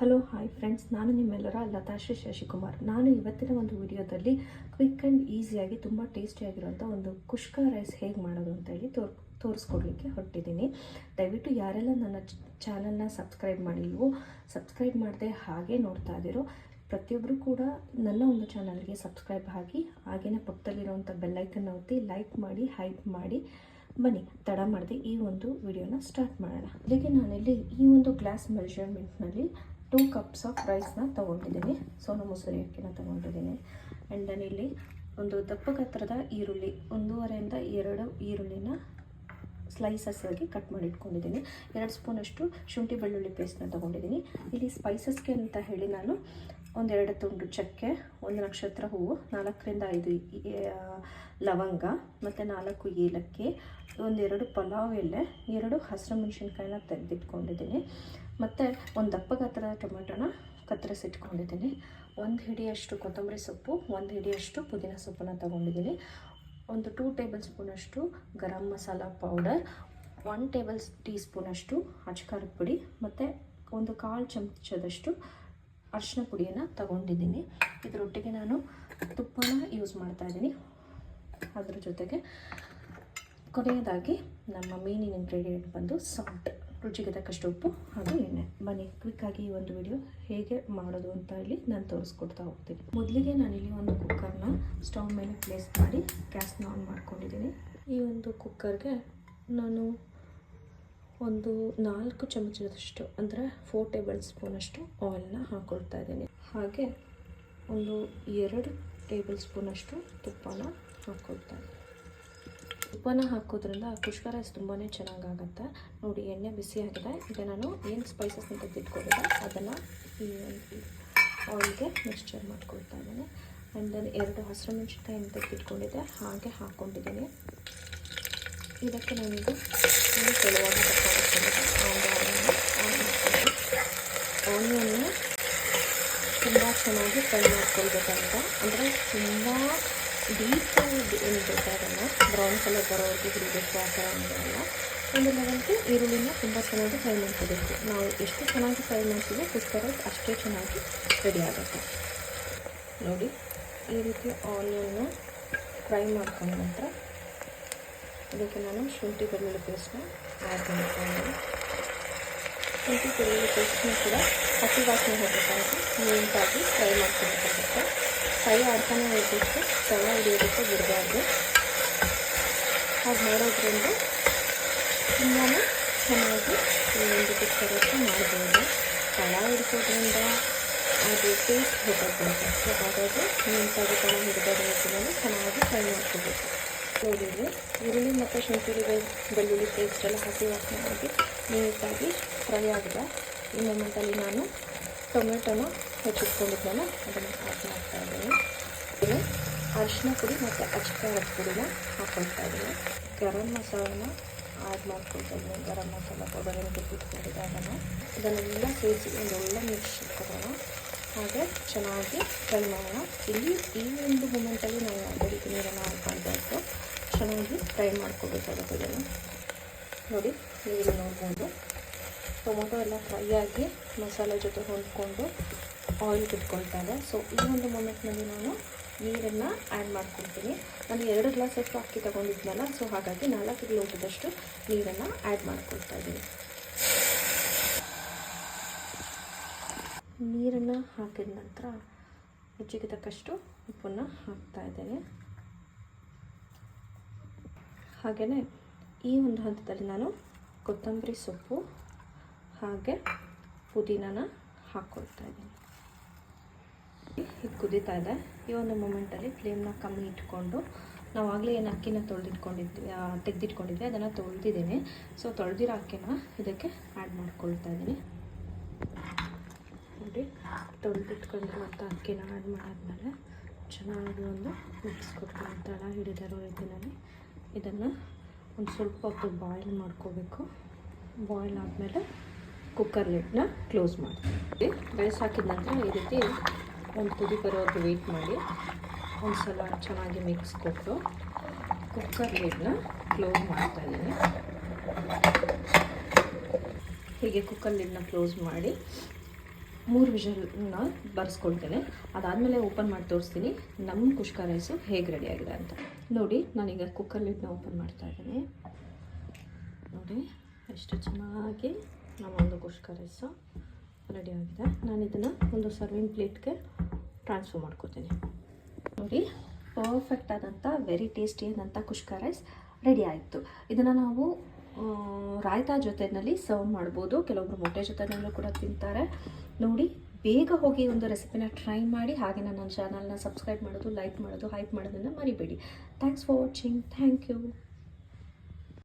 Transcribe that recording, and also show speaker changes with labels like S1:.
S1: Hello hi friends, ನಾನು ನಿಮ್ಮೆಲ್ಲರ ಲತಾಶ್ರೀ ಶಶಿಕುಮಾರ್. ನಾನು ಇವತ್ತಿನ ಒಂದು ವಿಡಿಯೋದಲ್ಲಿ ಕ್ವಿಕ್ ಆ್ಯಂಡ್ ಈಸಿಯಾಗಿ ತುಂಬ ಟೇಸ್ಟಿಯಾಗಿರೋಂಥ ಒಂದು ಕುಷ್ಕ ರೈಸ್ ಹೇಗೆ ಮಾಡೋದು ಅಂತ ಹೇಳಿ ತೋರಿಸ್ಕೊಡ್ಲಿಕ್ಕೆ ಹೊರಟಿದ್ದೀನಿ. ದಯವಿಟ್ಟು ಯಾರೆಲ್ಲ ನನ್ನ ಚಾನಲ್ನ ಸಬ್ಸ್ಕ್ರೈಬ್ ಮಾಡಿಲ್ವೋ, ಸಬ್ಸ್ಕ್ರೈಬ್ ಮಾಡದೆ ಹಾಗೆ ನೋಡ್ತಾ ಇದ್ದೀರೋ ಪ್ರತಿಯೊಬ್ಬರು ಕೂಡ ನನ್ನ ಒಂದು ಚಾನಲ್ಗೆ ಸಬ್ಸ್ಕ್ರೈಬ್ ಆಗಿ ಹಾಗೆಯೇ ಪಕ್ಕದಲ್ಲಿರುವಂಥ ಬೆಲ್ಲೈಕನ್ನ ಒತ್ತಿ ಲೈಕ್ ಮಾಡಿ, ಹೈಪ್ ಮಾಡಿ. ಬನ್ನಿ ತಡ ಮಾಡದೆ ಈ ಒಂದು ವಿಡಿಯೋನ ಸ್ಟಾರ್ಟ್ ಮಾಡೋಣ. ಅಲ್ಲಿಗೆ ನಾನಿಲ್ಲಿ ಈ ಒಂದು ಗ್ಲಾಸ್ ಮೆಷರ್ಮೆಂಟ್ನಲ್ಲಿ 2 cups ಆಫ್ ರೈಸ್ನ ತೊಗೊಂಡಿದ್ದೀನಿ. ಸೋನಾ ಮಸೂರಿ ಅಕ್ಕಿನ ತೊಗೊಂಡಿದ್ದೀನಿ. ಆ್ಯಂಡ್ ನಾನಿಲ್ಲಿ ಒಂದು ದಪ್ಪ ಗಾತ್ರದ ಈರುಳ್ಳಿ, 1.5 ಇಂದ 2 ಈರುಳ್ಳಿನ ಸ್ಲೈಸಸ್ ಆಗಿ ಕಟ್ ಮಾಡಿ ಇಟ್ಕೊಂಡಿದ್ದೀನಿ. 2 ಸ್ಪೂನಷ್ಟು ಶುಂಠಿ ಬೆಳ್ಳುಳ್ಳಿ ಪೇಸ್ಟ್ನ ತೊಗೊಂಡಿದ್ದೀನಿ. ಇಲ್ಲಿ ಸ್ಪೈಸಸ್ಗೆ ಅಂತ ಹೇಳಿ ನಾನು 1-2 ತುಂಡು ಚಕ್ಕೆ, 1 ನಕ್ಷತ್ರ ಹೂವು, 4 ಇಂದ 5 ಲವಂಗ ಮತ್ತು 4 ಏಲಕ್ಕಿ, 1-2 ಪಲಾವ್ ಎಲೆ, 2 ಹಸಿರು ಮೆಣಸಿನ್ಕಾಯಿನ ತೆಗೆದಿಟ್ಕೊಂಡಿದ್ದೀನಿ. ಮತ್ತು ಒಂದು ದಪ್ಪ ಗಾತ್ರದ ಟೊಮೆಟೊನ ಕತ್ತರಿಸಿಟ್ಕೊಂಡಿದ್ದೀನಿ. 1 ಹಿಡಿಯಷ್ಟು ಕೊತ್ತಂಬರಿ ಸೊಪ್ಪು, 1 ಹಿಡಿಯಷ್ಟು ಪುದೀನ ಸೊಪ್ಪನ್ನು ತೊಗೊಂಡಿದ್ದೀನಿ. ಒಂದು 2 ಟೇಬಲ್ ಸ್ಪೂನಷ್ಟು garam masala powder, 1 table tea ಸ್ಪೂನಷ್ಟು ಅಚ್ಕಾರದ ಪುಡಿ ಮತ್ತು ಒಂದು 1/4 ಚಮಚದಷ್ಟು ಅರಿಶಿನ ಪುಡಿಯನ್ನು ತಗೊಂಡಿದ್ದೀನಿ. ಇದರೊಟ್ಟಿಗೆ ನಾನು ತುಪ್ಪನ ಯೂಸ್ ಮಾಡ್ತಾಯಿದ್ದೀನಿ. ಅದ್ರ ಜೊತೆಗೆ ಕೊನೆಯದಾಗಿ ನಮ್ಮ ಮೇನಿನ ಇಂಗ್ರೀಡಿಯೆಂಟ್ ಬಂದು ಸಾಲ್ಟ್, ರುಚಿಗೆ ತಕ್ಕಷ್ಟು ಉಪ್ಪು ಹಾಗೂ ಎಣ್ಣೆ. ಬನ್ನಿ ಕ್ವಿಕ್ಕಾಗಿ ಈ ಒಂದು ವಿಡಿಯೋ ಹೇಗೆ ಮಾಡೋದು ಅಂತ ಹೇಳಿ ನಾನು ತೋರಿಸ್ಕೊಡ್ತಾ ಹೋಗ್ತೀನಿ. ಮೊದಲಿಗೆ ನಾನಿಲ್ಲಿ ಒಂದು ಕುಕ್ಕರ್ನ ಸ್ಟವ್ ಮೇಲೆ ಪ್ಲೇಸ್ ಮಾಡಿ ಗ್ಯಾಸ್ನ ಆನ್ ಮಾಡ್ಕೊಂಡಿದ್ದೀನಿ. ಈ ಒಂದು ಕುಕ್ಕರ್ಗೆ ನಾನು ಒಂದು 4 ಚಮಚದಷ್ಟು ಅಂದರೆ 4 ಟೇಬಲ್ ಸ್ಪೂನಷ್ಟು ಆಯಿಲ್ನ ಹಾಕ್ಕೊಳ್ತಾ ಇದ್ದೀನಿ. ಹಾಗೆ ಒಂದು 2 ಟೇಬಲ್ ಸ್ಪೂನಷ್ಟು ತುಪ್ಪನ ಹಾಕ್ಕೊಳ್ತಾ ಇದ್ದೀನಿ. ತುಪ್ಪನ ಹಾಕೋದ್ರಿಂದ ಕುಷ್ಕ ರೈಸ್ ತುಂಬಾ ಚೆನ್ನಾಗಾಗತ್ತೆ. ನೋಡಿ, ಎಣ್ಣೆ ಬಿಸಿ ಆಗಿದೆ. ಈಗ ನಾನು ಏನು ಸ್ಪೈಸಸ್ನ ತೆಗೆದಿಟ್ಕೊಂಡಿದ್ದೆ ಅದನ್ನು ಈ ಆಯಿಲ್ಗೆ ಮಿಕ್ಸ್ಚರ್ ಮಾಡ್ಕೊಳ್ತಾ ಇದ್ದೀನಿ. ಆ್ಯಂಡ್ ದೆನ್ 2 ಹಸಿರು ಮೆಣಸಿನ್ಕಾಯಿನ ತೆಗೆದಿಟ್ಕೊಂಡಿದ್ದೆ ಹಾಗೆ ಹಾಕ್ಕೊಂಡಿದ್ದೀನಿ. ಇದಕ್ಕೆ ನಾನೀಗ ತೆಳುವಾಗಿ ಆನಿಯನ್ನ ತುಂಬ ಚೆನ್ನಾಗಿ ಫ್ರೈ ಮಾಡ್ಕೊಳ್ಬೇಕಂತ, ಅಂದರೆ ತುಂಬ ಡೀಪ್ ಏನು ಬೇಕಾಗಲ್ಲ, ಬ್ರೌನ್ ಕಲರ್ ಬರೋವರೆಗೂ ಹುರಿಬೇಕು ಆ ಥರ ಏನಿಲ್ಲ. ಒಂದು ಲೆವೆಲ್ಗೆ ಈರುಳ್ಳಿನ ತುಂಬ ಚೆನ್ನಾಗಿ ಫ್ರೈ ಮಾಡ್ಕೋಬೇಕು. ನಾವು ಎಷ್ಟು ಚೆನ್ನಾಗಿ ಫ್ರೈ ಮಾಡ್ತೀವೋ ಕುಷ್ಕ ರೈಸ್ ಅಷ್ಟೇ ಚೆನ್ನಾಗಿ ರೆಡಿ ಆಗುತ್ತೆ. ನೋಡಿ, ಈ ರೀತಿ ಆನಿಯನ್ನ ಫ್ರೈ ಮಾಡ್ಕೊಂಡ ನಂತರ ಇದಕ್ಕೆ ನಾನು ಶುಂಠಿ ಬೆಳ್ಳುಳ್ಳಿ ಪೇಸ್ಟ್ನ ಆ್ಯಡ್ ಮಾಡ್ತೀನಿ. ಶುಂಠಿ ಬೆಳ್ಳುಳ್ಳಿ ಪೇಸ್ಟ್ನ ಕೂಡ ಹಸಿ ವಾಸನೆ ಹೋಗಬೇಕಾಗುತ್ತೆ, ನೀಟಾಗಿ ಫ್ರೈ ಮಾಡ್ಕೊಬೇಕಾಗುತ್ತೆ. ಫ್ರೈ ಆಡ್ತಾನೆ ಹೋಗಬೇಕು, ತಳ ಹಿಡಿಯೋದಕ್ಕೆ ಬಿಡಬಾರ್ದು. ಹಾಗೆ ಮಾಡೋದ್ರಿಂದ ತುಂಬಾ ಚೆನ್ನಾಗಿ ಈ ಒಂದು ಕುಷ್ಕ ರೈಸ್ ಮಾಡ್ಬೋದು. ತಳ ಹಿಡಿಸೋದ್ರಿಂದ ಅದು ಟೇಸ್ಟ್ ಹೋಗುತ್ತೆ. ಸೊ ಹಾಗಾಗಿ ನೀಟಾಗಿ ತಳ ಹಿಡಿದೋದ್ರ ರೀತಿಯಲ್ಲಿ ಚೆನ್ನಾಗಿ ಫ್ರೈ ಮಾಡ್ಕೋಬೇಕು. ನೋಡಿದರೆ ಈರುಳ್ಳಿ ಮತ್ತು ಶುಂಠಿ ಬೆಳ್ಳುಳ್ಳಿ ಪೇಸ್ಟೆಲ್ಲ ಹಸಿ ವಾಸನೆ ಆಗಿ ನೀಟಾಗಿ ಫ್ರೈ ಆಗಿದೆ. ಈ ಮೊಮೆಂಟಲ್ಲಿ ನಾನು ಟೊಮೆಟೊನ ಹೆಚ್ಚಿಟ್ಕೊಂಡಿದ್ದೆನಲ್ಲ ಅದನ್ನು ಆ್ಯಡ್ ಮಾಡ್ತಾ ಇದ್ದೀನಿ. ಇನ್ನು ಅರಿಶಿನ ಪುಡಿ ಮತ್ತು ಅಚ್ಕಾರದ ಪುಡಿನ ಹಾಕ್ಕೊಳ್ತಾ ಇದ್ದೀನಿ. ಗರಂ ಮಸಾಲನ ಆ್ಯಡ್ ಮಾಡ್ಕೊಳ್ತಾ ಇದ್ದೀನಿ. ಗರಂ ಮಸಾಲ ಪೌಡರ್ ಏನು ತೆಗೆದಿಟ್ಕೊಂಡಿದ್ದೆ ಅದನ್ನೆಲ್ಲ ಸೇರಿಸಿ ಒಂದು ಒಳ್ಳೆ ಮಿಕ್ಸ್ ಕೊಡೋಣ. ಹಾಗೆ ಚೆನ್ನಾಗಿ ಫ್ರೈ ಮಾಡೋಣ. ಇಲ್ಲಿ ಈ ಒಂದು ಮೂಮೆಂಟಲ್ಲಿ ನಾವು ಯಾವುದೇ ರೀತಿ ನೀರನ್ನು ಹಾಕ್ಕೊಳ್ಬೇಕು, ಚೆನ್ನಾಗಿ ಫ್ರೈ ಮಾಡ್ಕೋಬೇಕಾಗುತ್ತೆ. ಇದನ್ನು ನೋಡಿ, ನೀವು ನೋಡ್ಬೋದು ಟೊಮೊಟೊ ಎಲ್ಲ ಫ್ರೈ ಆಗಿ ಮಸಾಲೆ ಜೊತೆ ಹೊಂದ್ಕೊಂಡು ಆಯಿಲ್ ಬಿಟ್ಕೊಳ್ತಾ ಇದೆ. ಸೊ ಈ ಒಂದು ಮೂಮೆಂಟ್ನಲ್ಲಿ ನಾನು ನೀರನ್ನು ಆ್ಯಡ್ ಮಾಡ್ಕೊಳ್ತೀನಿ. ನಾನು 2 ಗ್ಲಾಸಷ್ಟು ಅಕ್ಕಿ ತೊಗೊಂಡಿದ್ನಲ್ಲ, ಸೊ ಹಾಗಾಗಿ 4 ಲೋಟದಷ್ಟು ನೀರನ್ನು ಆ್ಯಡ್ ಮಾಡ್ಕೊಳ್ತಾ ಇದ್ದೀನಿ. ನೀರನ್ನು ಹಾಕಿದ ನಂತರ ರುಚಿಗೆ ತಕ್ಕಷ್ಟು ಉಪ್ಪನ್ನು ಹಾಕ್ತಾ ಇದ್ದೇನೆ. ಹಾಗೆಯೇ ಈ ಒಂದು ಹಂತದಲ್ಲಿ ನಾನು ಕೊತ್ತಂಬರಿ ಸೊಪ್ಪು ಹಾಗೆ ಪುದೀನನ ಹಾಕ್ಕೊಳ್ತಾ ಇದ್ದೀನಿ. ಇದು ಕುದೀತಾ ಇದೆ. ಈ ಒಂದು ಮೂಮೆಂಟಲ್ಲಿ ಫ್ಲೇಮ್ನ ಕಮ್ಮಿ ಇಟ್ಕೊಂಡು ನಾವು ಆಗಲೇ ಏನು ಅಕ್ಕಿನ ತೆಗೆದಿಟ್ಕೊಂಡಿದ್ವಿ ಅದನ್ನು ತೊಳೆದಿದ್ದೀನಿ. ಸೊ ತೊಳೆದಿರೋ ಅಕ್ಕಿನ ಇದಕ್ಕೆ ಆ್ಯಡ್ ಮಾಡ್ಕೊಳ್ತಾ ಇದ್ದೀನಿ. ನೋಡಿ, ತೊಳೆದಿಟ್ಕೊಂಡಿರುವಂಥ ಅಕ್ಕಿನ ಆ್ಯಡ್ ಮಾಡಾದ್ಮೇಲೆ ಚೆನ್ನಾಗಿ ಒಂದು ಮಿಕ್ಸ್ ಕೊಟ್ಕೊಂಡು ತಳ ಹಿಡಿದಿರೋ ರೀತಿಯಲ್ಲಿ ಇದನ್ನು ಒಂದು ಸ್ವಲ್ಪ ಹೊತ್ತು ಬಾಯ್ಲ್ ಮಾಡ್ಕೋಬೇಕು. ಬಾಯ್ಲ್ ಆದಮೇಲೆ ಕುಕ್ಕರ್ ಲಿಡ್ನ ಕ್ಲೋಸ್ ಮಾಡ್ತೀವಿ. ರೈಸ್ ಹಾಕಿದ ನಂತರ ಈ ರೀತಿ ಒಂದು ಕುದಿ ಬರೋದು ವೆಯ್ಟ್ ಮಾಡಿ ಒಂದು ಸಲ ಚೆನ್ನಾಗಿ ಮಿಕ್ಸ್ ಕೊಟ್ಟು ಕುಕ್ಕರ್ ಲಿಡ್ನ ಕ್ಲೋಸ್ ಮಾಡ್ತಾಯಿದ್ದೀನಿ. ಹೀಗೆ ಕುಕ್ಕರ್ ಲಿಡ್ನ ಕ್ಲೋಸ್ ಮಾಡಿ 3 ವಿಷಲ್ನ ಬರ್ಸ್ಕೊಳ್ತೇನೆ. ಅದಾದಮೇಲೆ ಓಪನ್ ಮಾಡಿ ತೋರಿಸ್ತೀನಿ ನಮ್ಮ ಕುಷ್ಕ ರೈಸು ಹೇಗೆ ರೆಡಿಯಾಗಿದೆ ಅಂತ. ನೋಡಿ ನಾನೀಗ ಕುಕ್ಕರ್ ಲಿಡ್ನ ಓಪನ್ ಮಾಡ್ತಾ ಇದ್ದೀನಿ. ನೋಡಿ ಎಷ್ಟು ಚೆನ್ನಾಗಿ ನಮ್ಮ ಒಂದು ಕುಷ್ಕ ರೈಸು ರೆಡಿಯಾಗಿದೆ. ನಾನು ಇದನ್ನು ಒಂದು ಸರ್ವಿಂಗ್ ಪ್ಲೇಟ್ಗೆ ಟ್ರಾನ್ಸ್ಫರ್ ಮಾಡ್ಕೋತೀನಿ. ನೋಡಿ ಪರ್ಫೆಕ್ಟ್ ಆದಂಥ ವೆರಿ ಟೇಸ್ಟಿಯಾದಂಥ ಕುಷ್ಕ ರೈಸ್ ರೆಡಿ ಆಯಿತು. ಇದನ್ನು ನಾವು ರಾಯ್ತಾ ಜೊತೆಯಲ್ಲಿ ಸರ್ವ್ ಮಾಡ್ಬೋದು. ಕೆಲವೊಬ್ರು ಮೊಟ್ಟೆ ಜೊತೆನಲ್ಲೂ ಕೂಡ ತಿಂತಾರೆ. ನೋಡಿ ಬೇಗ ಹೋಗಿ ಒಂದು ರೆಸಿಪಿನ ಟ್ರೈ ಮಾಡಿ. ಹಾಗೆ ನನ್ನ ಚಾನಲ್ನ ಸಬ್ಸ್ಕ್ರೈಬ್ ಮಾಡೋದು, ಲೈಕ್ ಮಾಡೋದು, ಹೈಪ್ ಮಾಡೋದನ್ನು ಮರಿಬೇಡಿ. Thanks for watching. Thank you.